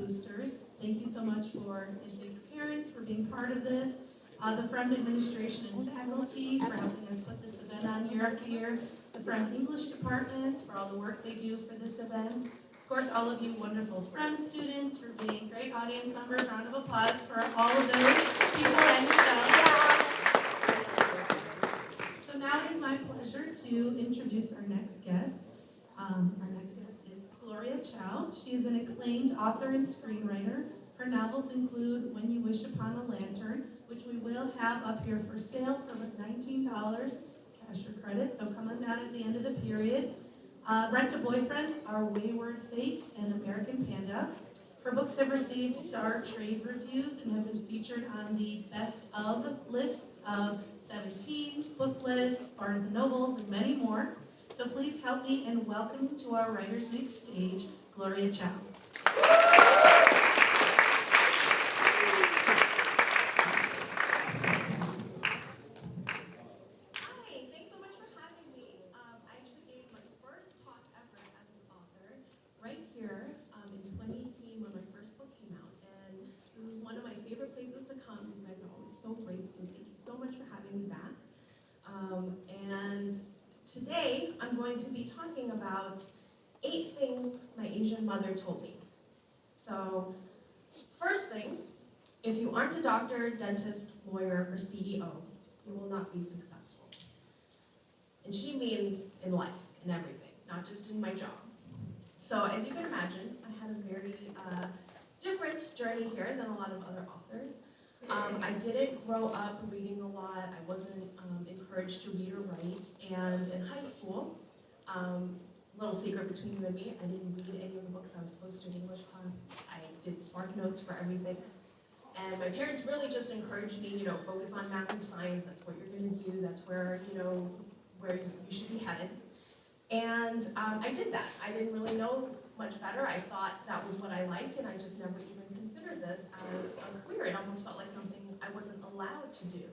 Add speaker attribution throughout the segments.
Speaker 1: boosters. Thank you so much and thank your parents for being part of this. The Friend administration and faculty for helping us put this event on year after year. The Friend English department for all the work they do for this event. Of course, all of you wonderful Friend students for being great audience members. Round of applause for all of those people and yourselves. So now it is my pleasure to introduce our next guest. Our next guest is Gloria Chow. She is an acclaimed author and screenwriter. Her novels include When You Wish Upon a Lantern, which we will have up here for sale for $19 cash or credit, so come on down at the end of the period. Rent a Boyfriend, Our Wayward Fate, and American Panda. Her books have received star trade reviews and have been featured on the best of lists of 17, Book List, Barnes & Nobles, and many more. So please help me in welcome to our Writers Week stage, Gloria Chow.
Speaker 2: And today I'm going to be talking about 8 things my Asian mother told me. So, first thing, if you aren't a doctor, dentist, lawyer, or CEO, you will not be successful. And she means in life, in everything, not just in my job. So as you can imagine, I had a very different journey here than a lot of other authors. I didn't grow up reading a lot. I wasn't encouraged to read or write. And in high school, little secret between you and me, I didn't read any of the books I was supposed to in English class. I did Spark Notes for everything. And my parents really just encouraged me, focus on math and science. That's what you're going to do. That's where, where you should be headed. And I did that. I didn't really know much better. I thought that was what I liked, and I just never even considered this as a career. It almost felt like something I wasn't allowed to do.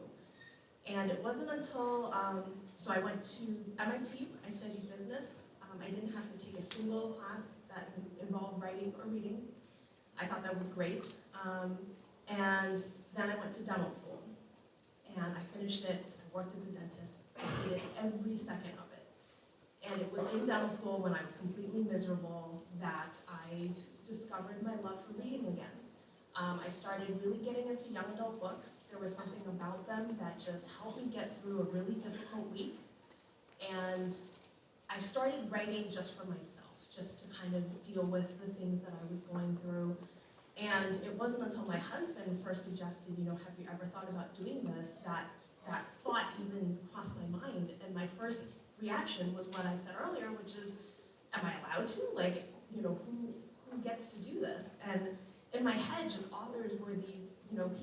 Speaker 2: And it wasn't until, so I went to MIT, I studied business. I didn't have to take a single class that involved writing or reading. I thought that was great. And then I went to dental school. And I finished it, I worked as a dentist. I hated every second of it. And it was in dental school when I was completely miserable that I discovered my love for reading again. I started really getting into young adult books. There was something about them that just helped me get through a really difficult week. And I started writing just for myself, just to kind of deal with the things that I was going through. And it wasn't until my husband first suggested, have you ever thought about doing this, that thought even crossed my mind. And my first reaction was what I said earlier, which is, am I allowed to? Like, who gets to do this? And in my head, just authors were these,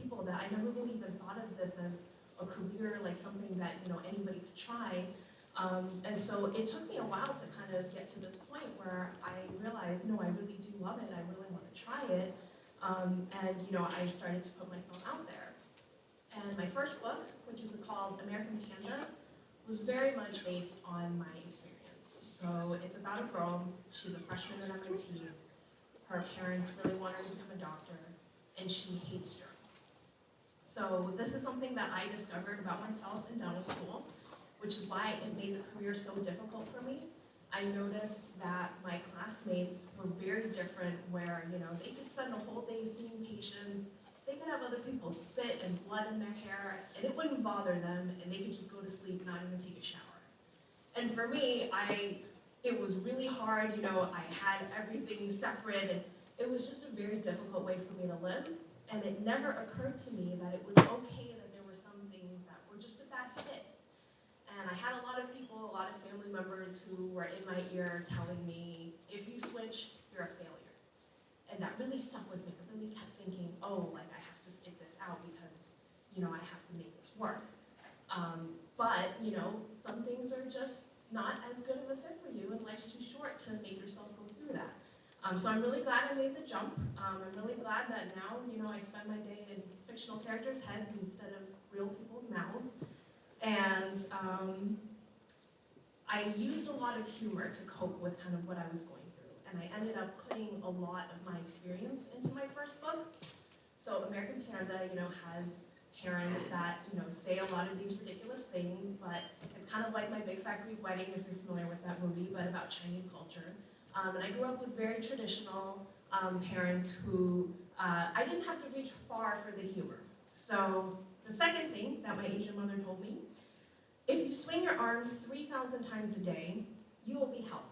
Speaker 2: people that I never really even thought of this as a career, like something that, anybody could try. And so it took me a while to kind of get to this point where I realized, no, I really do love it. I really want to try it. And, I started to put myself out there. And my first book, which is called American Panda, was very much based on my experience. So it's about a girl, she's a freshman at MIT. Her parents really want her to become a doctor, and she hates germs. So this is something that I discovered about myself in dental school, which is why it made the career so difficult for me. I noticed that my classmates were very different, where, they could spend the whole day seeing patients, they could have other people spit and blood in their hair, and it wouldn't bother them, and they could just go to sleep, not even take a shower. And for me, it was really hard, I had everything separate, and it was just a very difficult way for me to live. And it never occurred to me that it was okay that there were some things that were just a bad fit. And I had a lot of people, a lot of family members who were in my ear telling me, if you switch, you're a failure. And that really stuck with me. I really kept thinking, oh, like I have to stick this out because, I have to make this work. But, some things are just not as good of a fit for you, and life's too short to make yourself go through that. So I'm really glad I made the jump. I'm really glad that now, I spend my day in fictional characters' heads instead of real people's mouths. And I used a lot of humor to cope with kind of what I was going through. and I ended up putting a lot of my experience into my first book. So American Panda, has parents that, say a lot of these ridiculous things, but it's kind of like My Big Fat Greek Wedding, if you're familiar with that movie, but about Chinese culture. And I grew up with very traditional parents who, I didn't have to reach far for the humor. So the second thing that my Asian mother told me, if you swing your arms 3,000 times a day, you will be healthy.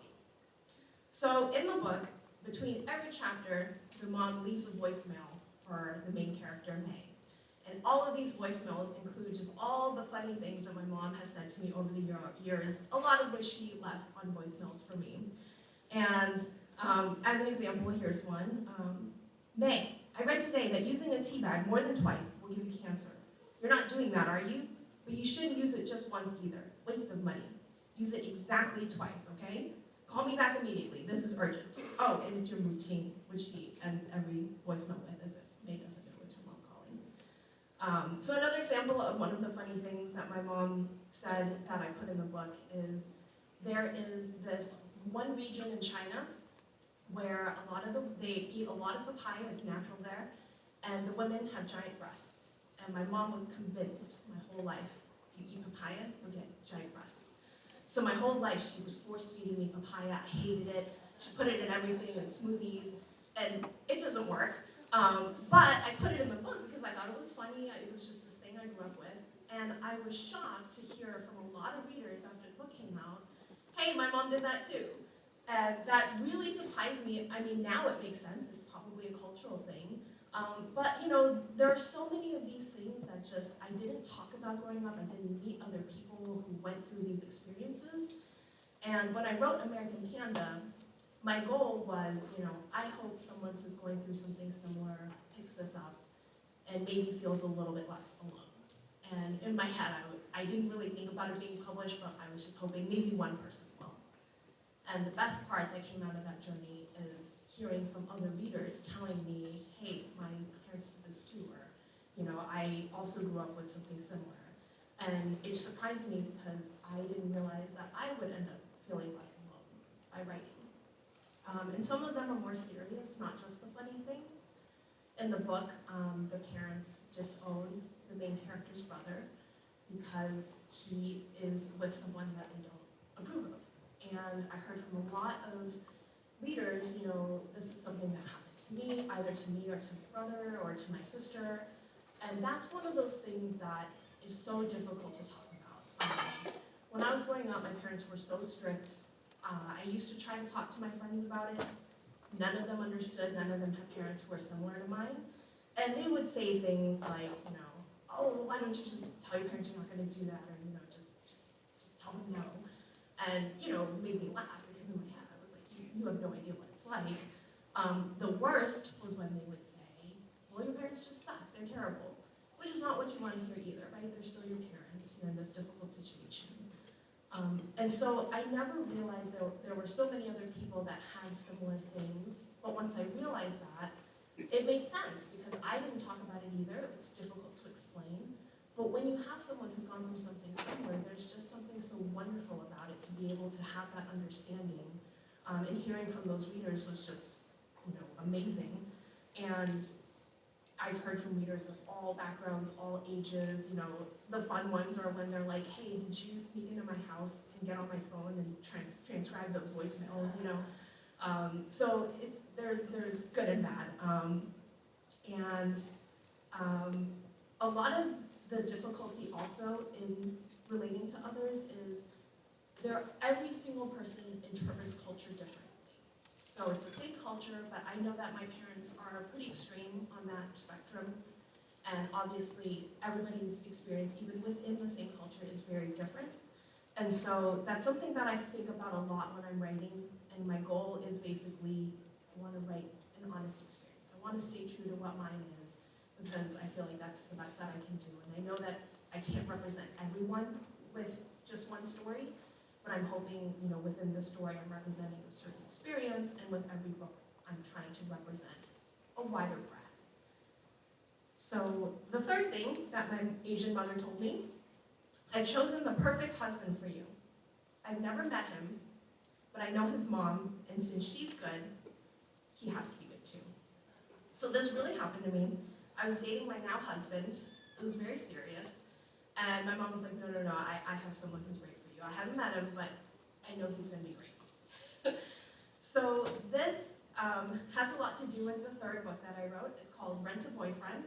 Speaker 2: So in the book, between every chapter, the mom leaves a voicemail for the main character, May. And all of these voicemails include just all the funny things that my mom has said to me over the years, a lot of which she left on voicemails for me. And as an example, here's one. May, I read today that using a tea bag more than twice will give you cancer. You're not doing that, are you? But you shouldn't use it just once either. Waste of money. Use it exactly twice, okay? Call me back immediately. This is urgent. Oh, and it's your routine, which she ends every voicemail with, as if May doesn't know it's her mom calling. So another example of one of the funny things that my mom said that I put in the book is there is this one region in China where they eat a lot of papaya, it's natural there, and the women have giant breasts. And my mom was convinced my whole life, if you eat papaya, you'll get giant breasts. So my whole life, she was force-feeding me papaya. I hated it. She put it in everything, in smoothies, and it doesn't work. But I put it in the book because I thought it was funny. It was just this thing I grew up with. And I was shocked to hear from a lot of readers after the book came out, hey, my mom did that too. And that really surprised me. I mean, now it makes sense. It's probably a cultural thing. But, there are so many of these things that just I didn't talk about growing up. I didn't meet other people who went through these experiences. And when I wrote American Panda, my goal was, I hope someone who's going through something similar picks this up and maybe feels a little bit less alone. And in my head, I didn't really think about it being published, but I was just hoping maybe one person will. And the best part that came out of that journey is hearing from other readers telling me, hey, my parents did this too, or, I also grew up with something similar. And it surprised me because I didn't realize that I would end up feeling less alone by writing. And some of them are more serious, not just the funny things. In the book, the parents disown the main character's brother because he is with someone that they don't approve of. And I heard from a lot of readers, this is something that happened to me, either to me or to my brother or to my sister. And that's one of those things that is so difficult to talk about. When I was growing up, my parents were so strict. I used to try to talk to my friends about it. None of them understood. None of them had parents who were similar to mine. And they would say things like, oh, why don't you just tell your parents you're not going to do that, or just tell them no. And it made me laugh because in my head I was like, you have no idea what it's like. The worst was when they would say, well, your parents just suck, they're terrible, which is not what you want to hear either, right? They're still your parents, you're in this difficult situation. And so I never realized there were so many other people that had similar things, but once I realized that, it made sense because I didn't talk about it either. It's difficult to explain. But when you have someone who's gone through something similar, there's just something so wonderful about it to be able to have that understanding. And hearing from those readers was just, amazing. And I've heard from readers of all backgrounds, all ages. The fun ones are when they're like, hey, did you sneak into my house and get on my phone and transcribe those voicemails, So there's good and bad. A lot of the difficulty also in relating to others is every single person interprets culture differently. So it's the same culture, but I know that my parents are pretty extreme on that spectrum. And obviously, everybody's experience, even within the same culture, is very different. And so that's something that I think about a lot when I'm writing. And my goal is basically, I want to write an honest experience. I want to stay true to what mine is, because I feel like that's the best that I can do. And I know that I can't represent everyone with just one story, but I'm hoping, within this story, I'm representing a certain experience, and with every book, I'm trying to represent a wider breadth. So the third thing that my Asian mother told me, I've chosen the perfect husband for you. I've never met him, but I know his mom, and since she's good, he has to be good too. So this really happened to me. I was dating my now husband. It was very serious. And my mom was like, no, I have someone who's great for you. I haven't met him, but I know he's going to be great. So this has a lot to do with the third book that I wrote. It's called Rent a Boyfriend.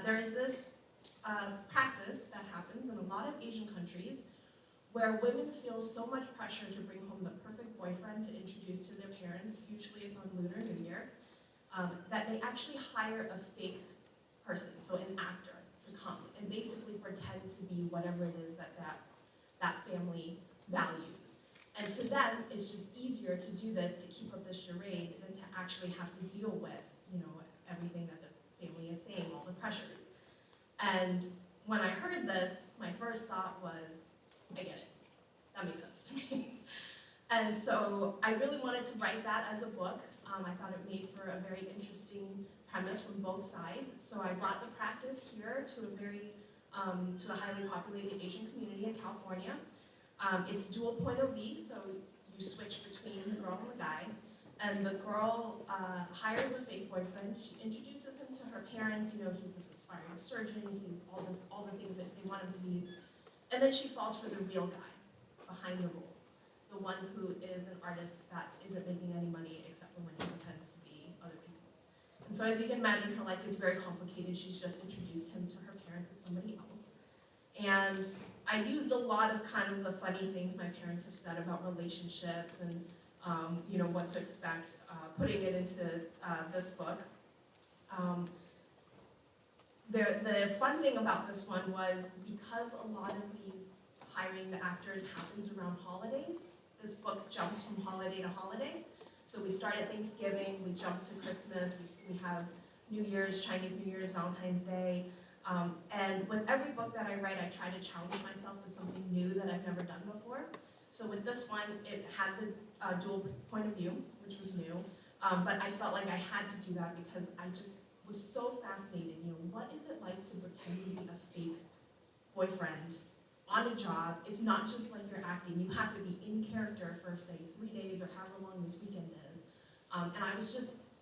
Speaker 2: There is this practice that happens in a lot of Asian countries where women feel so much pressure to bring home the perfect boyfriend to introduce to their parents, usually it's on Lunar New Year, that they actually hire a fake person, so an actor, to come and basically pretend to be whatever it is that family values. And to them, it's just easier to do this to keep up the charade than to actually have to deal with, everything that the family is saying, all the pressures. And when I heard this, my first thought was, I get it. That makes sense to me. And so I really wanted to write that as a book. I thought it made for a very interesting premise from both sides. So I brought the practice here to a highly populated Asian community in California. It's dual point of view, so you switch between the girl and the guy. And the girl hires a fake boyfriend. She introduces him to her parents. He's this aspiring surgeon. He's all the things that they want him to be. And then she falls for the real guy behind the role, the one who is an artist that isn't making any money except for when he pretends to be other people. And so as you can imagine, her life is very complicated. She's just introduced him to her parents as somebody else. And I used a lot of kind of the funny things my parents have said about relationships and what to expect, putting it into this book. The fun thing about this one was because a lot of these hiring the actors happens around holidays, this book jumps from holiday to holiday. So we start at Thanksgiving, we jump to Christmas, we have New Year's, Chinese New Year's, Valentine's Day. And with every book that I write, I try to challenge myself with something new that I've never done before. So with this one, it had the dual point of view, which was new. But I felt like I had to do that because I just was so fascinated. What is it like to pretend to be a fake boyfriend on a job? It's not just like you're acting. You have to be in character for, say, 3 days or however long this weekend is. And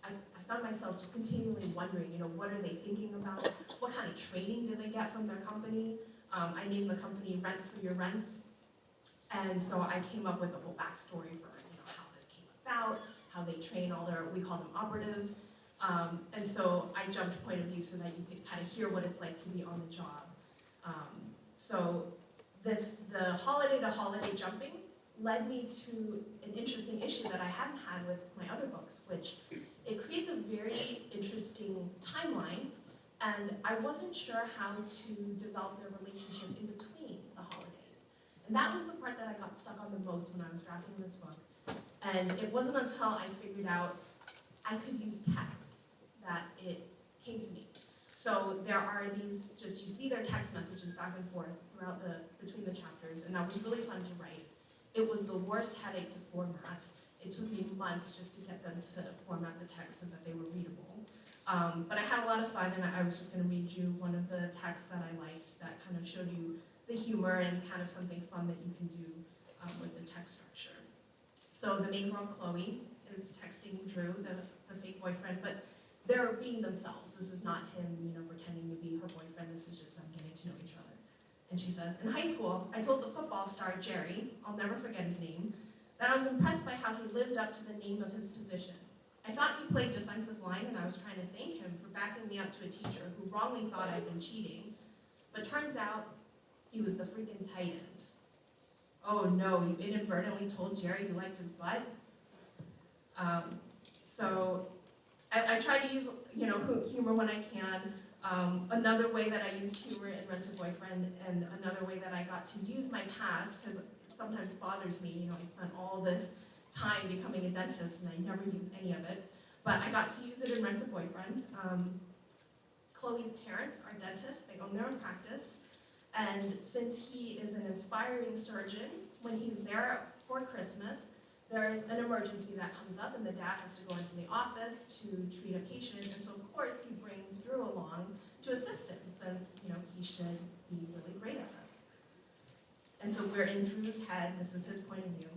Speaker 2: I found myself just continually wondering, what are they thinking about? What kind of training do they get from their company? I named the company Rent for Your Rents. And so I came up with a whole backstory for, how this came about, how they train all we call them operatives. And so I jumped point of view so that you could kind of hear what it's like to be on the job. So the holiday to holiday jumping led me to an interesting issue that I hadn't had with my other books, which it creates a very interesting timeline, and I wasn't sure how to develop their relationship in between the holidays. And that was the part that I got stuck on the most when I was drafting this book. And it wasn't until I figured out I could use text that it came to me. So there are these, you see their text messages back and forth between the chapters, and that was really fun to write. It was the worst headache to format. It took me months just to get them to format the text so that they were readable. But I had a lot of fun, and I was just going to read you one of the texts that I liked that kind of showed you the humor and kind of something fun that you can do with the text structure. So the main girl, Chloe, is texting Drew, the fake boyfriend, but they're being themselves. This is not him, pretending to be her boyfriend. This is just them getting to know each other. And she says, in high school, I told the football star, Jerry, I'll never forget his name, that I was impressed by how he lived up to the name of his position. I thought he played defensive line, and I was trying to thank him for backing me up to a teacher who wrongly thought I'd been cheating. But turns out, he was the freaking tight end. Oh no, you inadvertently told Jerry you liked his butt? So I try to use, humor when I can. Another way that I used humor in Rent a Boyfriend, and another way that I got to use my past, because it sometimes bothers me, I spent all this time becoming a dentist and I never use any of it, but I got to use it in Rent a Boyfriend. Chloe's parents are dentists, they own their own practice, and since he is an inspiring surgeon, when he's there for Christmas, there is an emergency that comes up and the dad has to go into the office to treat a patient, and so of course he brings Drew along to assist him, since he should be really great at this. And so we're in Drew's head, this is his point of view.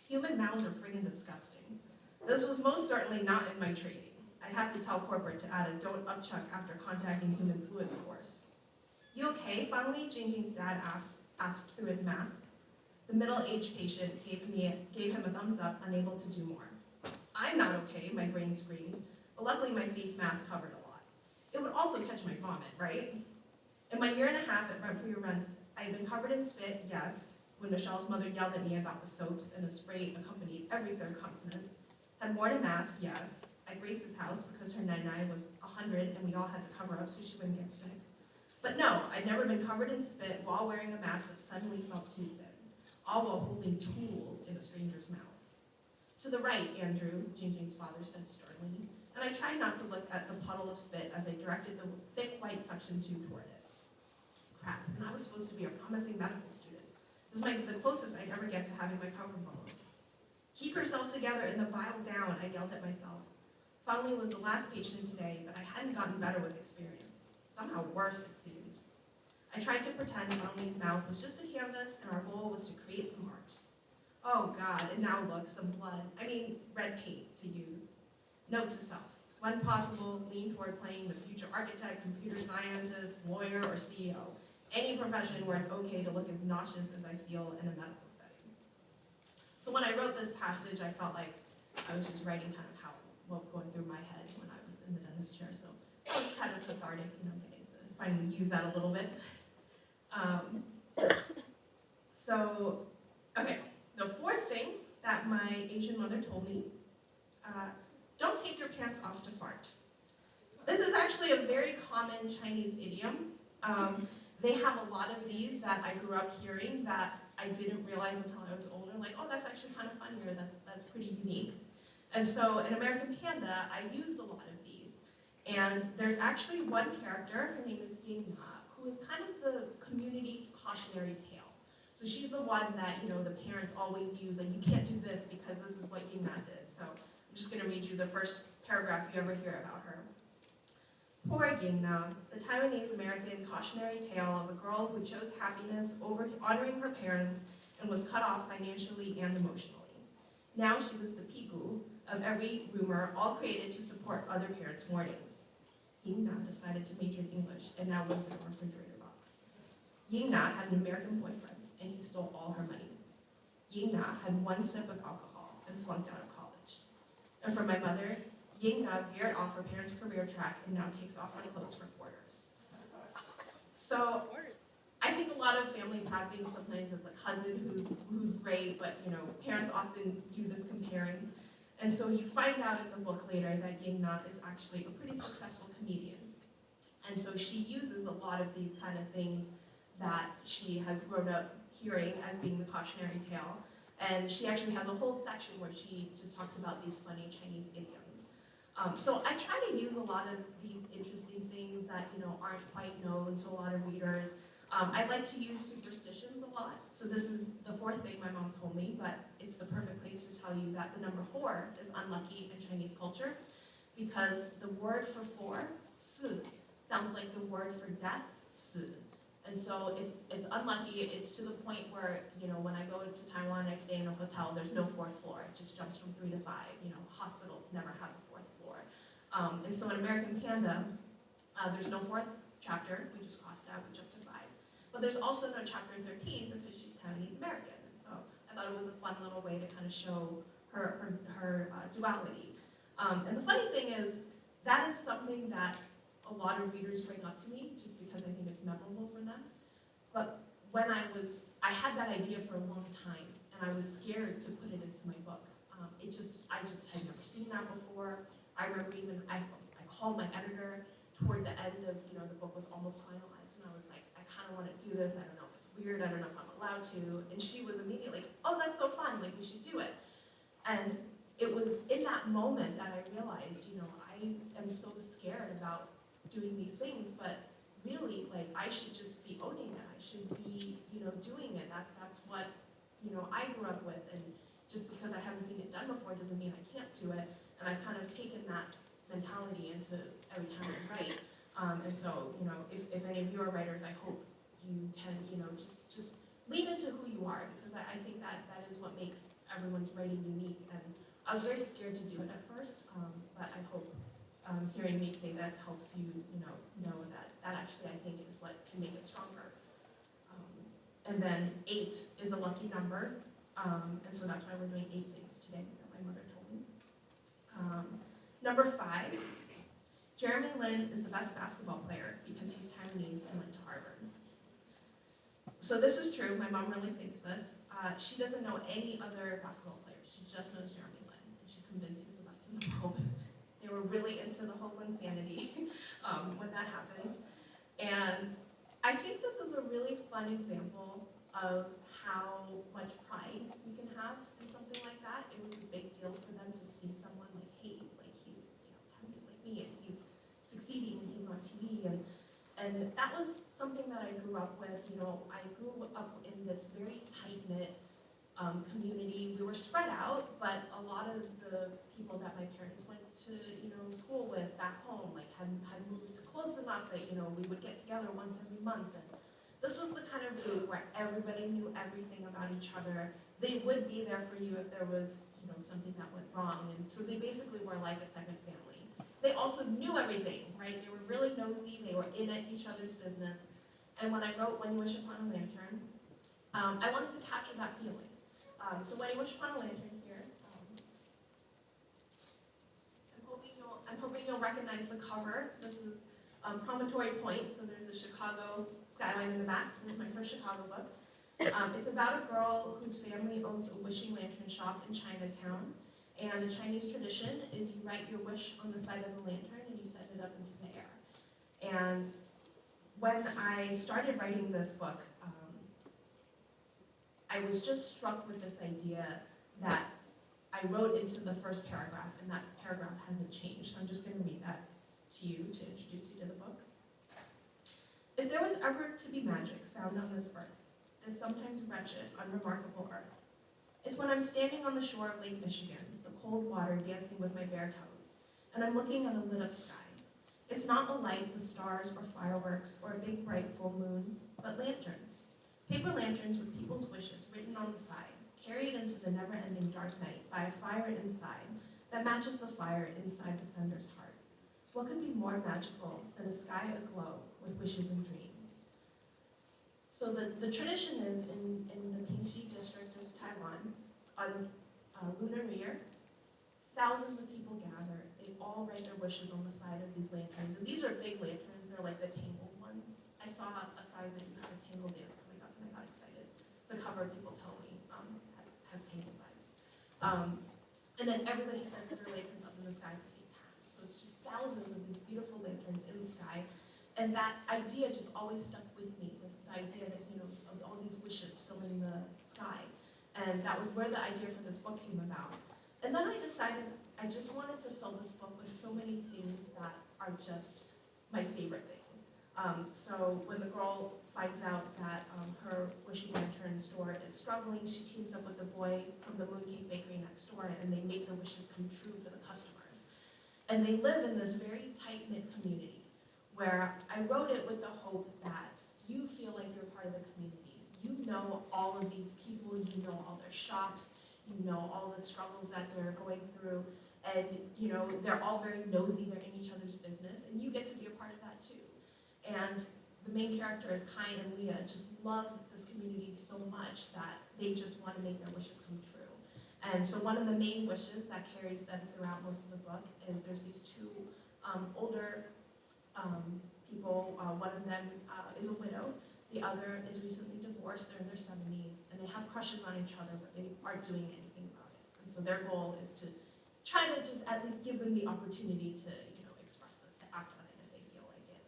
Speaker 2: Human mouths are friggin' disgusting. This was most certainly not in my training. I'd have to tell corporate to add a don't upchuck after contacting human fluids course. You okay, finally? Jingjing's dad asked through his mask. The middle-aged patient gave him a thumbs up, unable to do more. I'm not okay, my brain screamed, but luckily my face mask covered a lot. It would also catch my vomit, right? In my year and a half at Rent for Your Rents, I had been covered in spit, yes, when Michelle's mother yelled at me about the soaps and the spray accompanied every third consonant. Had worn a mask, yes, at Grace's house because her nai-nai was 100 and we all had to cover up so she wouldn't get sick. But no, I'd never been covered in spit while wearing a mask that suddenly felt too thin, all while holding tools in a stranger's mouth. To the right, Andrew, Jingjing's father said sternly, and I tried not to look at the puddle of spit as I directed the thick white suction tube toward it. Crap, and I was supposed to be a promising medical student. This might be the closest I'd ever get to having my cover blown. Keep yourself together and the vial down, I yelled at myself. Finally was the last patient today, but I hadn't gotten better with experience. Somehow worse, it seemed. I tried to pretend Family's mouth was just a canvas and our goal was to create some art. Oh God, and now look, some blood. Red paint to use. Note to self, when possible, lean toward playing the future architect, computer scientist, lawyer, or CEO. Any profession where it's okay to look as nauseous as I feel in a medical setting. So when I wrote this passage, I felt like I was just writing kind of what was going through my head when I was in the dentist chair. So it was kind of cathartic, getting to finally use that a little bit. Okay, the fourth thing that my Asian mother told me, don't take your pants off to fart. This is actually a very common Chinese idiom. They have a lot of these that I grew up hearing that I didn't realize until I was older, like, oh, that's actually kind of funny, or that's pretty unique. And so in American Panda, I used a lot of these. And there's actually one character, her name is Ying Na, who is kind of the community's cautionary tale. So she's the one that, the parents always use, like, you can't do this because this is what Ying Na did. So I'm just gonna read you the first paragraph you ever hear about her. Poor Ying Na, the Taiwanese American cautionary tale of a girl who chose happiness over honoring her parents and was cut off financially and emotionally. Now she was the pigu of every rumor, all created to support other parents' mournings. Ying Na decided to major in English and now lives in a refrigerator box. Ying Na had an American boyfriend and he stole all her money. Ying Na had one sip of alcohol and flunked out of college. And for my mother, Ying Na veered off her parents' career track and now takes off her clothes for quarters. So I think a lot of families have things. Sometimes it's a cousin who's great, but parents often do this comparing. And so you find out in the book later that Ying Na is actually a pretty successful comedian. And so she uses a lot of these kind of things that she has grown up hearing as being the cautionary tale. And she actually has a whole section where she just talks about these funny Chinese idioms. So I try to use a lot of these interesting things that aren't quite known to a lot of readers. I like to use superstitions a lot. So this is the fourth thing my mom told me, but it's the perfect place to tell you that the number 4 is unlucky in Chinese culture because the word for 4, si, sounds like the word for death, si. And so it's unlucky. It's to the point where, when I go to Taiwan, I stay in a hotel, there's no 4th floor. It just jumps from 3 to 5. Hospitals never have a 4th floor. And so in American Panda, there's no 4th chapter. We just crossed out, we jumped to 5. But there's also no chapter 13 because she's Taiwanese American. And so I thought it was a fun little way to kind of show her duality. And the funny thing is, that is something that a lot of readers bring up to me just because I think it's memorable for them. But when I had that idea for a long time and I was scared to put it into my book. I just had never seen that before. I remember I called my editor toward the end of, the book was almost finalized and I was like, I kind of want to do this. I don't know if it's weird. I don't know if I'm allowed to. And she was immediately like, oh, that's so fun. Like, we should do it. And it was in that moment that I realized, I am so scared about doing these things, but really, like, I should just be owning it. I should be, doing it. That's what, I grew up with. And just because I haven't seen it done before doesn't mean I can't do it. And I've kind of taken that mentality into every time I write. And so, if any of you are writers, I hope you can, just lean into who you are, because I think that is what makes everyone's writing unique. And I was very scared to do it at first, but I hope hearing me say this helps you, know that that actually I think is what can make it stronger. And then 8 is a lucky number, and so that's why we're doing 8 things today that my mother told me. Number 5, Jeremy Lin is the best basketball player because he's Taiwanese and went to Harvard. So this is true, my mom really thinks this. She doesn't know any other basketball players, she just knows Jeremy Lin, and she's convinced he's the best in the world. They were really into the whole insanity when that happened. And I think this is a really fun example of how much pride we can have in something like that. It was a big deal for them to see someone like, hey, like he's Taiwanese like me, and he's succeeding, and he's on TV, and that was something that I grew up with. I grew up in this very tight-knit community. We were spread out, but a lot of the people that my parents went to, school with back home, like had moved close enough that, we would get together once every month. And this was the kind of group where everybody knew everything about each other. They would be there for you if there was, something that went wrong. And so they basically were like a second family. They also knew everything, right? They were really nosy. They were in at each other's business. And when I wrote When You Wish Upon a Lantern, I wanted to capture that feeling. So When You Wish Upon a Lantern here, I'm hoping you'll recognize the cover. This is Promontory Point, so there's the Chicago skyline in the back. This is my first Chicago book. It's about a girl whose family owns a wishing lantern shop in Chinatown. And the Chinese tradition is you write your wish on the side of the lantern and you send it up into the air. And when I started writing this book, I was just struck with this idea that I wrote into the first paragraph, and that paragraph hasn't changed. So I'm just going to read that to you to introduce you to the book. If there was ever to be magic found on this earth, this sometimes wretched, unremarkable earth, it's when I'm standing on the shore of Lake Michigan, the cold water dancing with my bare toes, and I'm looking at a lit up sky. It's not a light, the stars, or fireworks, or a big bright full moon, but lanterns. Paper lanterns with people's wishes written on the side, carried into the never-ending dark night by a fire inside that matches the fire inside the sender's heart. What could be more magical than a sky aglow with wishes and dreams? So the tradition is in the Pingxi district of Taiwan, on Lunar New Year, thousands of people gather. They all write their wishes on the side of these lanterns. And these are big lanterns. They're like the tangled ones. I saw a sign that you had a tangle dance coming up, and I got excited. The cover, people tell me, has tangled vibes. And then everybody sends their lanterns up in the sky at the same time. So it's just thousands of these beautiful lanterns in the sky. And that idea just always stuck with me, was the idea that, of all these wishes filling the sky. And that was where the idea for this book came about. And then I decided I just wanted to fill this book with so many things that are just my favorite things. So when the girl finds out that her wishing lantern store is struggling, she teams up with the boy from the Mooncake Bakery next door, and they make the wishes come true for the customers. And they live in this very tight-knit community, where I wrote it with the hope that you feel like you're part of the community. You know all of these people, you know all their shops, you know all the struggles that they're going through, and they're all very nosy, they're in each other's business, and you get to be a part of that too. And the main characters, Kai and Leah, just love this community so much that they just want to make their wishes come true. And so one of the main wishes that carries them throughout most of the book is there's these two older people. One of them is a widow. The other is recently divorced. They're in their 70s, and they have crushes on each other, but they aren't doing anything about it. And so their goal is to try to just at least give them the opportunity to, express this, to act on it if they feel like it.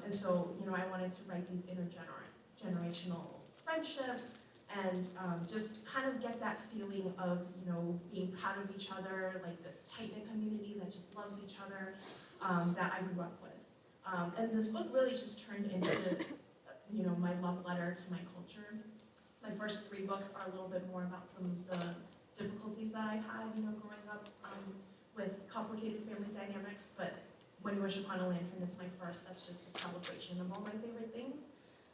Speaker 2: And so, I wanted to write these intergenerational friendships and just kind of get that feeling of, being proud of each other, like this tight-knit community that just loves each other that I grew up with. And this book really just turned into, my love letter to my culture. My first 3 books are a little bit more about some of the difficulties that I've had, growing up with complicated family dynamics, but When You Wish Upon a Lantern is my first. That's just a celebration of all my favorite things.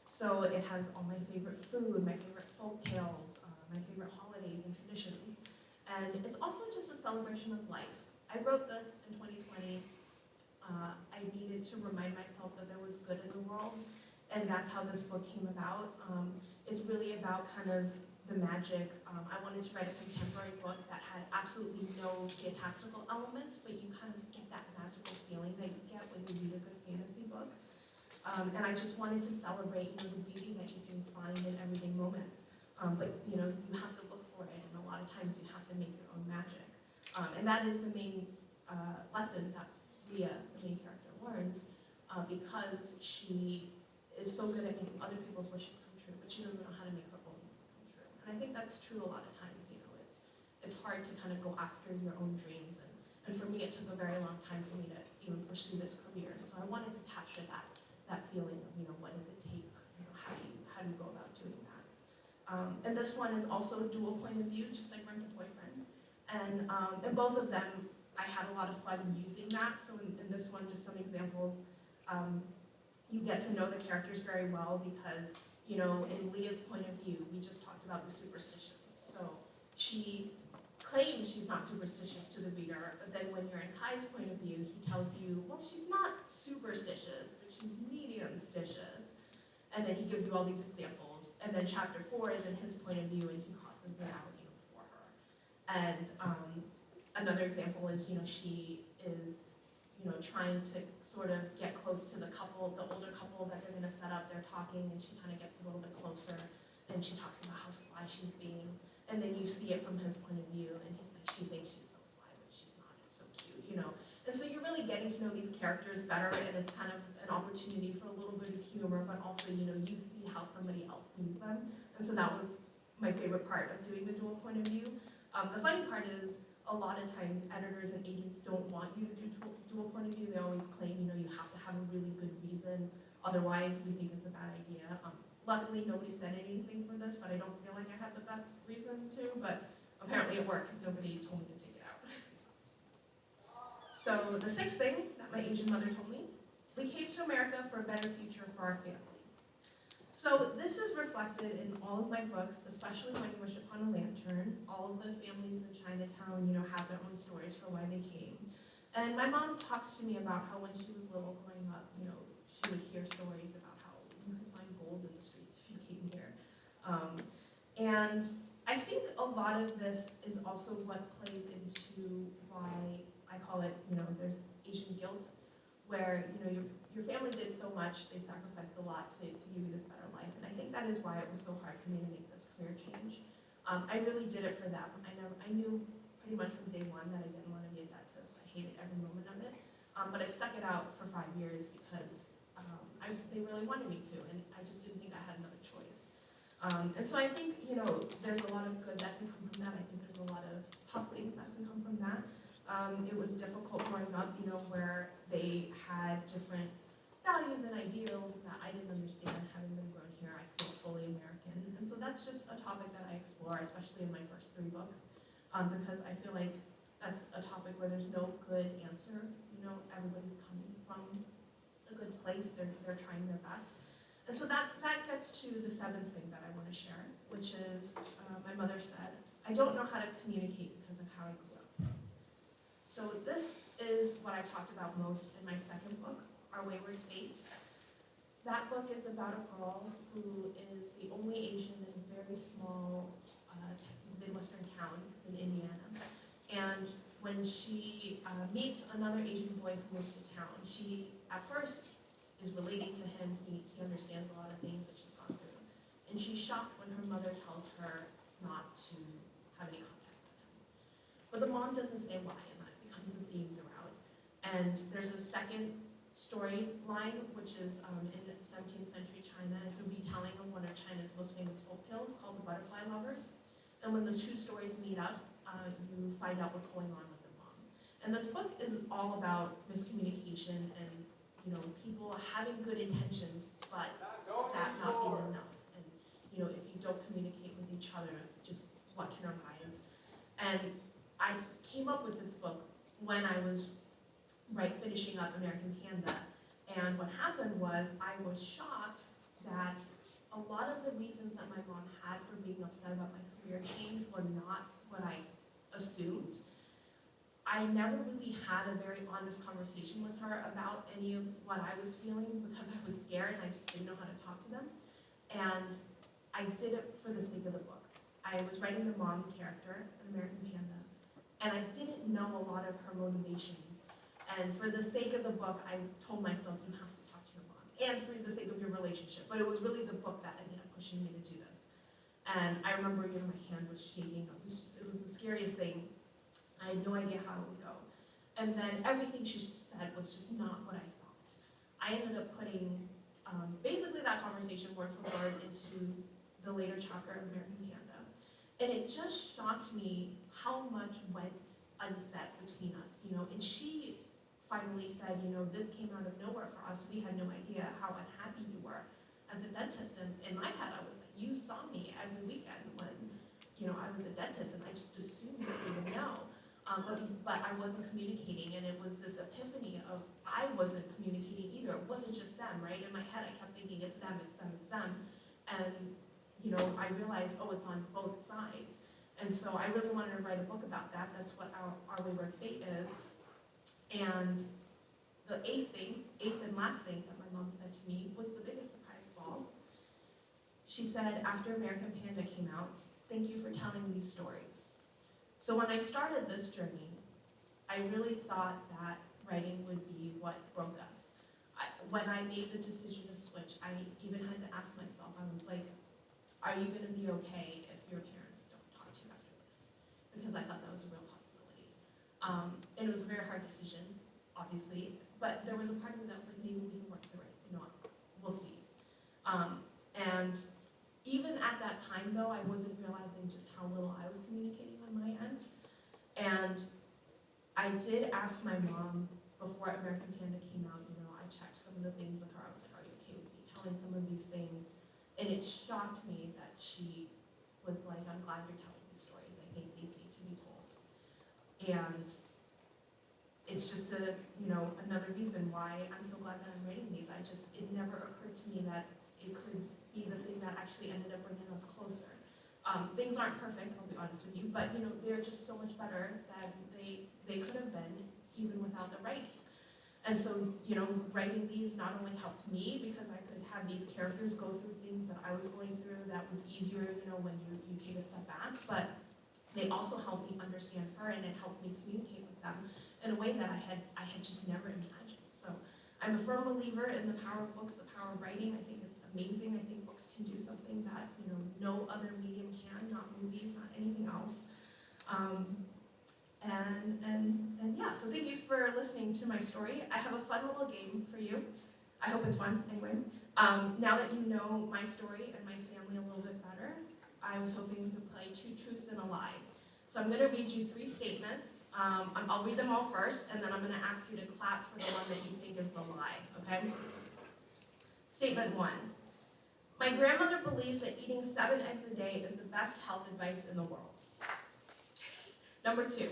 Speaker 2: So it has all my favorite food, my favorite folk tales, my favorite holidays and traditions. And it's also just a celebration of life. I wrote this in 2020. I needed to remind myself that there was good in the world, and that's how this book came about. It's really about kind of the magic. I wanted to write a contemporary book that had absolutely no fantastical elements, but you kind of get that magical feeling that you get when you read a good fantasy book. And I just wanted to celebrate, the beauty that you can find in everyday moments. But you have to look for it, and a lot of times you have to make your own magic. And that is the main lesson that Leah, the main character, learns, because she is so good at making other people's wishes come true, but she doesn't know how to make her own come true. And I think that's true a lot of times. It's hard to kind of go after your own dreams, and for me, it took a very long time for me to even pursue this career. So I wanted to capture that feeling of what does it take, how do you go about doing that. And this one is also a dual point of view, just like Rent a Boyfriend. And in both of them, I had a lot of fun using that. So in this one, just some examples. You get to know the characters very well because, in Leah's point of view, we just talked about the superstitions. So she claims she's not superstitious to the reader, but then when you're in Kai's point of view, he tells you, well, she's not superstitious, but she's medium-stitious. And then he gives you all these examples. And then chapter 4 is in his point of view, and he crosses it out, for her. And another example is, she is, trying to sort of get close to the older couple that they're going to set up. They're talking, and she kind of gets a little bit closer, and she talks about how sly she's being. And then you see it from his point of view, and he's like, she thinks she's so sly, but she's not. It's so cute, And so you're really getting to know these characters better, and it's kind of an opportunity for a little bit of humor, but also, you see how somebody else sees them. And so that was my favorite part of doing the dual point of view. The funny part is, a lot of times, editors and agents don't want you to do dual point of view. They always claim, you have to have a really good reason. Otherwise, we think it's a bad idea. Luckily, nobody said anything for this, but I don't feel like I had the best reason to, but apparently it worked because nobody told me to take it out. So the sixth thing that my Asian mother told me, we came to America for a better future for our family. So this is reflected in all of my books, especially When You Wish Upon a Lantern. All of the families in Chinatown, have their own stories for why they came. And my mom talks to me about how when she was little growing up, she would hear stories about how you could find gold in the streets if you came here. And I think a lot of this is also what plays into why I call it, there's Asian guilt, where, your family did so much, they sacrificed a lot to give you this better life. And I think that is why it was so hard for me to make this career change. I really did it for them. I knew pretty much from day one that I didn't want to be a dentist. I hated every moment of it. But I stuck it out for 5 years because they really wanted me to, and I just didn't think I had another choice. And so I think, there's a lot of good that can come from that. I think there's a lot of tough things that can come from that. It was difficult growing up, where they had different values and ideals that I didn't understand having been grown here. I feel fully American. And so that's just a topic that I explore, especially in my first 3 books, because I feel like that's a topic where there's no good answer. Everybody's coming from a good place. They're trying their best. And so that gets to the 7th thing that I want to share, which is my mother said, I don't know how to communicate because of how I grew up. So this is what I talked about most in my 2nd book, Our Wayward Fate. That book is about a girl who is the only Asian in a very small Midwestern town. It's in Indiana. And when she meets another Asian boy who moves to town, she, at first, is relating to him. He understands a lot of things that she's gone through. And she's shocked when her mother tells her not to have any contact with him. But the mom doesn't say why, and that becomes a theme throughout. And there's a second storyline, which is in 17th century China. It's a retelling of one of China's most famous folk tales called The Butterfly Lovers. And when the 2 stories meet up, you find out what's going on with the mom. And this book is all about miscommunication and people having good intentions, but that not being enough. And if you don't communicate with each other, just what can arise. And I came up with this book when I was finishing up American Panda. And what happened was I was shocked that a lot of the reasons that my mom had for being upset about my career change were not what I assumed. I never really had a very honest conversation with her about any of what I was feeling because I was scared and I just didn't know how to talk to them. And I did it for the sake of the book. I was writing the mom character, an American Panda, and I didn't know a lot of her motivations. And for the sake of the book, I told myself, you have to talk to your mom, and for the sake of your relationship. But it was really the book that ended up pushing me to do this. And I remember, my hand was shaking. It was the scariest thing. I had no idea how it would go. And then everything she said was just not what I thought. I ended up putting basically that conversation word for word into the later chapter of American Panda. And it just shocked me how much went unsaid between us, And she finally said, this came out of nowhere for us. We had no idea how unhappy you were as a dentist. And in my head, I was like, you saw me every weekend when, I was a dentist, and I just assumed that they would know. But I wasn't communicating, and it was this epiphany of I wasn't communicating either. It wasn't just them, right? In my head, I kept thinking, it's them, it's them, it's them. And, I realized, it's on both sides. And so I really wanted to write a book about that. That's what Our Wayward Fate is. And the eighth and last thing that my mom said to me was the biggest surprise of all. She said, after American Panda came out, thank you for telling these stories. So when I started this journey, I really thought that writing would be what broke us. When I made the decision to switch, I even had to ask myself, I was like, are you going to be okay if your parents don't talk to you after this? Because I thought that was a real possibility. And it was a very hard decision, obviously, but there was a part of me that was like, maybe we can work through it. We'll see. And even at that time, though, I wasn't realizing just how little I was communicating on my end. And I did ask my mom before American Panda came out, I checked some of the things with her. I was like, are you okay with me telling some of these things? And it shocked me that she was like, I'm glad you're telling these stories. I think these need to be told. And it's just another reason why I'm so glad that I'm writing these. It never occurred to me that it could be the thing that actually ended up bringing us closer. Things aren't perfect, I'll be honest with you, but they're just so much better than they could have been even without the writing. And so, writing these not only helped me because I could have these characters go through things that I was going through that was easier, when you take a step back, but they also helped me understand her, and it helped me communicate with them in a way that I had just never imagined. So I'm a firm believer in the power of books, the power of writing. I think it's amazing. I think books can do something that no other medium can, not movies, not anything else. And yeah, so thank you for listening to my story. I have a fun little game for you. I hope it's fun anyway. Now that you know my story and my family a little bit better, I was hoping we could play Two Truths and a Lie. So I'm going to read you 3 statements. I'll read them all first, and then I'm going to ask you to clap for the one that you think is the lie, okay? Statement 1. My grandmother believes that eating 7 eggs a day is the best health advice in the world. Number 2.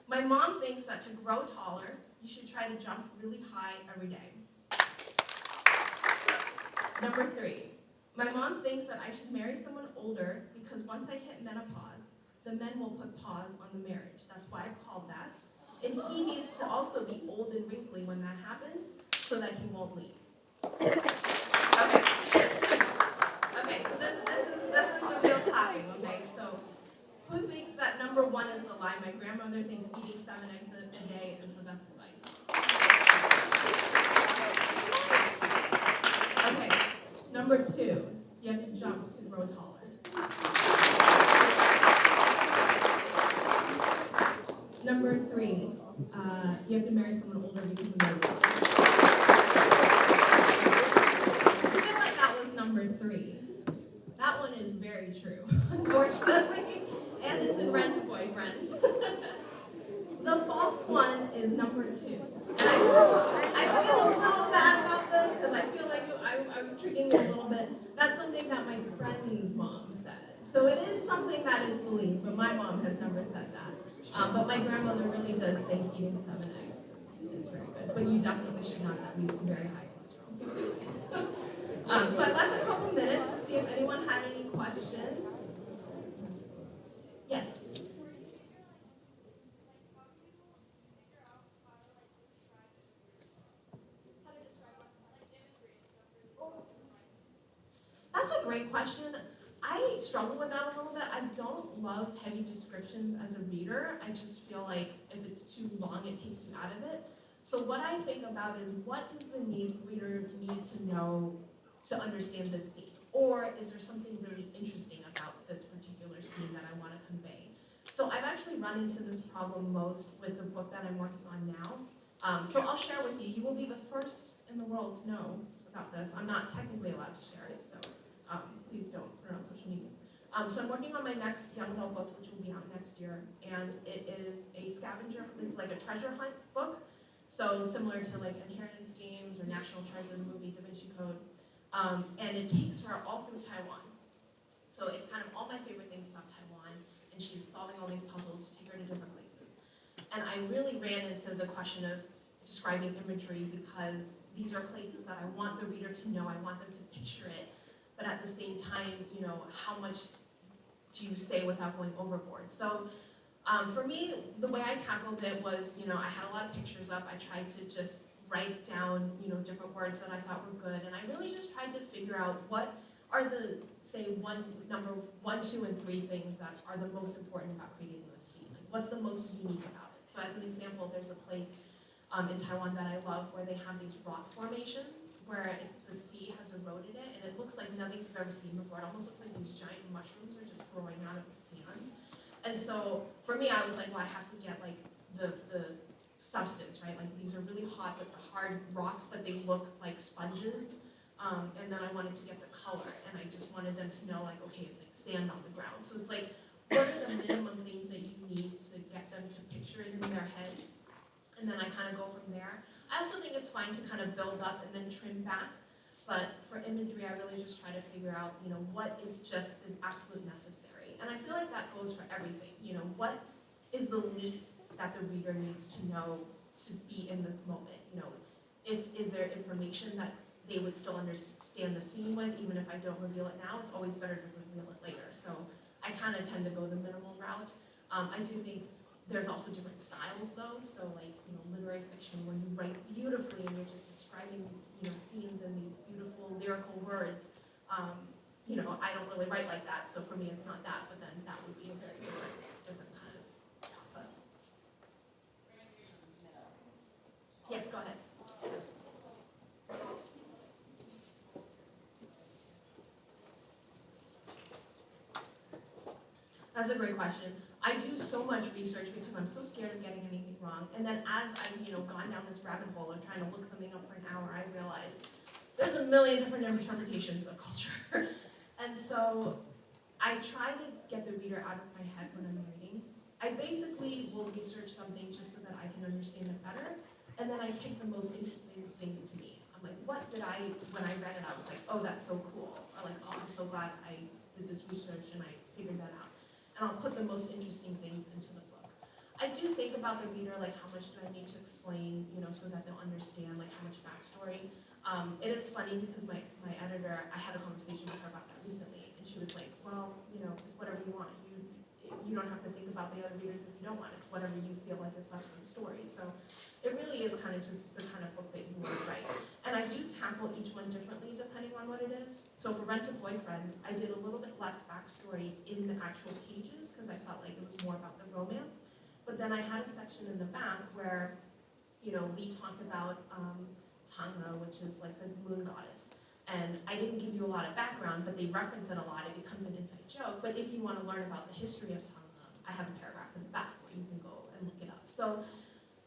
Speaker 2: My mom thinks that to grow taller, you should try to jump really high every day. Number 3. My mom thinks that I should marry someone older because once I hit menopause, the men will put pause on the marriage. That's why it's called that. And he needs to also be old and wrinkly when that happens so that he won't leave. Okay. Okay, so this is the real clapping, okay? So who thinks that number 1 is the lie? My grandmother thinks eating 7 eggs a day is the best advice. Okay, number 2, you have to jump to grow taller. Number 3, you have to marry someone older because of their age. I feel like that was number 3. That one is very true, unfortunately, and it's in Rent a Boyfriend. The false one is number 2. And I feel a little bad about this because I feel like I was tricking you a little bit. That's something that my friend's mom said. So it is something that is believed, but my mom has never said that. But my grandmother really does think eating 7 eggs is very good. But you definitely should not. That leads to very high cholesterol. So I left a couple minutes to see if anyone had any questions. Yes. That's a great question. I struggle with that a little bit. I don't love heavy descriptions as a reader. I just feel like if it's too long, it takes you out of it. So what I think about is, what does the reader need to know to understand this scene? Or is there something really interesting about this particular scene that I want to convey? So I've actually run into this problem most with the book that I'm working on now. So I'll share with you. You will be the first in the world to know about this. I'm not technically allowed to share it, so please don't put it on social media. So I'm working on my next young adult book, which will be out next year, and it is a scavenger, it's like a treasure hunt book. So similar to like Inheritance Games or National Treasure, the movie Da Vinci Code. And it takes her all through Taiwan. So it's kind of all my favorite things about Taiwan, and she's solving all these puzzles to take her to different places. And I really ran into the question of describing imagery, because these are places that I want the reader to know, I want them to picture it, but at the same time, you know, how much do you say without going overboard? So for me, the way I tackled it was, you know, I had a lot of pictures up. I tried to just write down, you know, different words that I thought were good, and I really just tried to figure out what are the, say, number one, two, and three things that are the most important about creating this scene. Like, what's the most unique about it? So as an example, there's a place in Taiwan that I love where they have these rock formations where it's the sea has eroded it, and it looks like nothing you've ever seen before. It almost looks like these giant mushrooms are just growing out of the sand. And so for me, I was like, well, I have to get like the substance, right? Like these are really hot, but hard rocks, but they look like sponges. And then I wanted to get the color, and I just wanted them to know, like, okay, it's like sand on the ground. So it's like, what are the minimum things that you need to get them to picture it in their head? And then I kind of go from there. I also think it's fine to kind of build up and then trim back. But for imagery, I really just try to figure out, you know, what is just the absolute necessary. And I feel like that goes for everything. You know, what is the least that the reader needs to know to be in this moment? You know, is there information that they would still understand the scene with, even if I don't reveal it now? It's always better to reveal it later. So I kind of tend to go the minimal route. I do think there's also different styles though, so like, you know, literary fiction, when you write beautifully and you're just describing, you know, scenes in these beautiful lyrical words, you know, I don't really write like that, so for me it's not that, but then that would be a very different kind of process. Yes, go ahead. That's a great question. I do so much research because I'm so scared of getting anything wrong. And then as I've, you know, gone down this rabbit hole of trying to look something up for an hour, I realized there's a million different interpretations of culture. And so I try to get the reader out of my head when I'm writing. I basically will research something just so that I can understand it better. And then I pick the most interesting things to me. I'm like, what did when I read it, I was like, oh, that's so cool. Or like, oh, I'm so glad I did this research and I figured that out. And I'll put the most interesting things into the book. I do think about the reader, like how much do I need to explain, you know, so that they'll understand, like how much backstory. It is funny because my editor, I had a conversation with her about that recently, and she was like, well, you know, it's whatever you want. You don't have to think about the other readers if you don't want. It's whatever you feel like is best for the story. So it really is kind of just the kind of book that you want to write. And I do tackle each one differently depending on what it is. So for Rent a Boyfriend, I did a little bit less backstory in the actual pages because I felt like it was more about the romance. But then I had a section in the back where, you know, we talked about Tangna, which is like the moon goddess. And I didn't give you a lot of background, but they reference it a lot. It becomes an inside joke. But if you want to learn about the history of Tangna, I have a paragraph in the back where you can go and look it up. So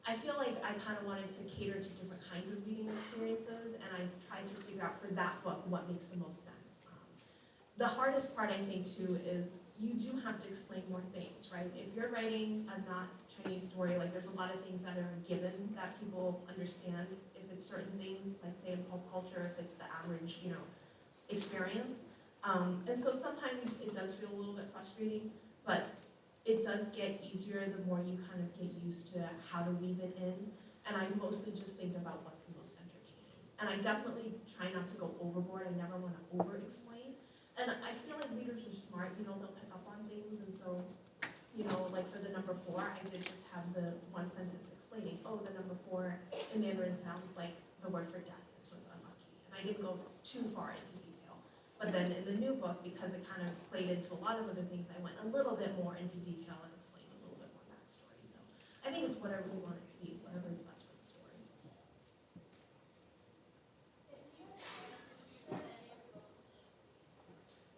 Speaker 2: I feel like I kind of wanted to cater to different kinds of reading experiences, and I tried to figure out for that book what makes the most sense. The hardest part, I think, too, is you do have to explain more things, right? If you're writing a not Chinese story, like there's a lot of things that are given that people understand. If it's certain things, like say in pop culture, if it's the average, you know, experience. And so sometimes it does feel a little bit frustrating, but it does get easier the more you kind of get used to how to weave it in. And I mostly just think about what's the most entertaining. And I definitely try not to go overboard. I never want to over-explain. And I feel like readers are smart, you know, they'll pick up on things. And so like for the number 4, I did just have the one sentence explaining, oh, the number 4 in Mandarin sounds like the word for death, so it's unlucky. And I didn't go too far into detail. But then in the new book, because it kind of played into a lot of other things, I went a little bit more into detail and explained a little bit more backstory. So I think it's whatever you want it to be, whatever is best for the story.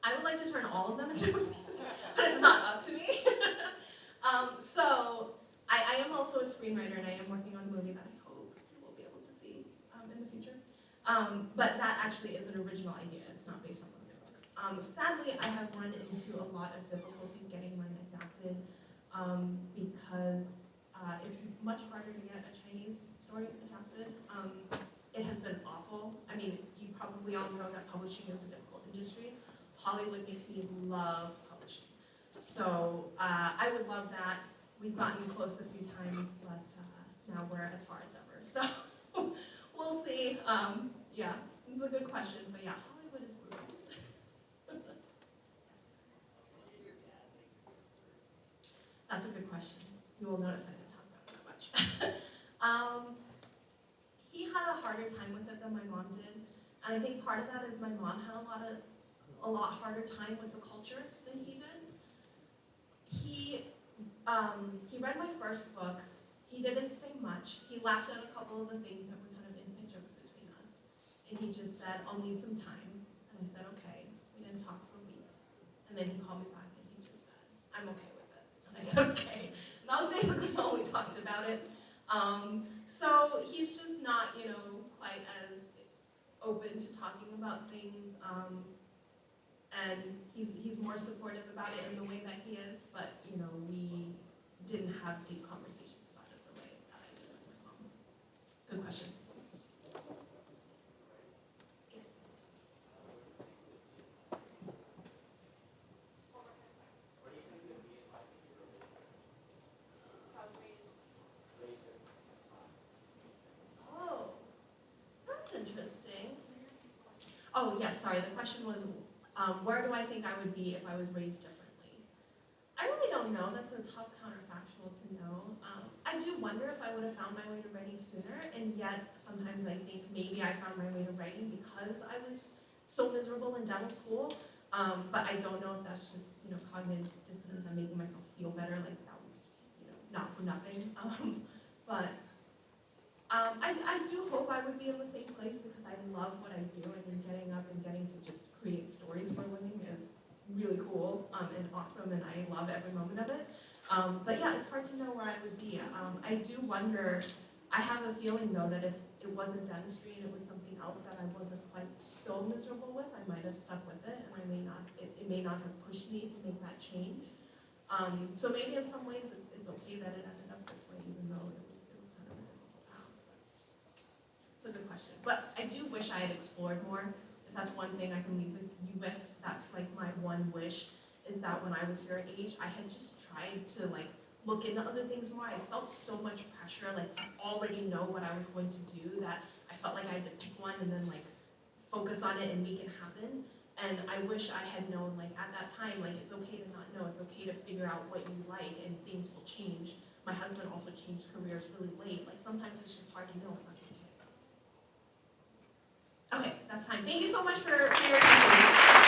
Speaker 2: I would like to turn all of them into movies, but it's not up to me. So I am also a screenwriter, and I am working on a movie that I hope you will be able to see in the future. But that actually is an original idea. It's not based on one of my books. Sadly, I have run into a lot of difficulties getting mine adapted because it's much harder to get a Chinese story adapted. It has been awful. I mean, you probably all know that publishing is a difficult industry. Hollywood makes me love publishing. So I would love that. We've gotten close a few times, but now we're as far as ever. So we'll see. Yeah, it's a good question, but yeah, Hollywood is brutal. That's a good question. You will notice I didn't talk about it that much. He had a harder time with it than my mom did, and I think part of that is my mom had a lot harder time with the culture than he did. He read my first book. He didn't say much. He laughed at a couple of the things that were kind of inside jokes between us. And he just said, I'll need some time. And I said, okay. We didn't talk for a week. And then he called me back and he just said, I'm okay with it. And I said, okay. And that was basically all we talked about it. So he's just not, quite as open to talking about things. And he's more supportive about it in the way that he is, but we didn't have deep conversations about it the way that I did with my mom. Good question. Yes. Oh, that's interesting. Oh yes, sorry. The question was, where do I think I would be if I was raised differently? I really don't know. That's a tough counterfactual to know. I do wonder if I would have found my way to writing sooner, and yet sometimes I think maybe I found my way to writing because I was so miserable in dental school. But I don't know if that's just cognitive dissonance. I'm making myself feel better, like that was not for nothing. I do hope I would be in the same place because I love what I do. I mean, getting up and getting to just create stories for a living is really cool and awesome, and I love every moment of it. But yeah, it's hard to know where I would be. I do wonder, I have a feeling though that if it wasn't dentistry and it was something else that I wasn't quite so miserable with, I might have stuck with it, and it may not have pushed me to make that change. So maybe in some ways it's okay that it ended up this way, even though it was kind of a difficult path. It's a good question. But I do wish I had explored more. If that's one thing I can leave with you with, that's like my one wish, is that when I was your age, I had just tried to look into other things more. I felt so much pressure to already know what I was going to do that I felt like I had to pick one and then focus on it and make it happen. And I wish I had known at that time, it's okay to not know, it's okay to figure out what you like and things will change. My husband also changed careers really late. Sometimes it's just hard to know, and that's okay. Okay, that's time. Thank you so much for your attention.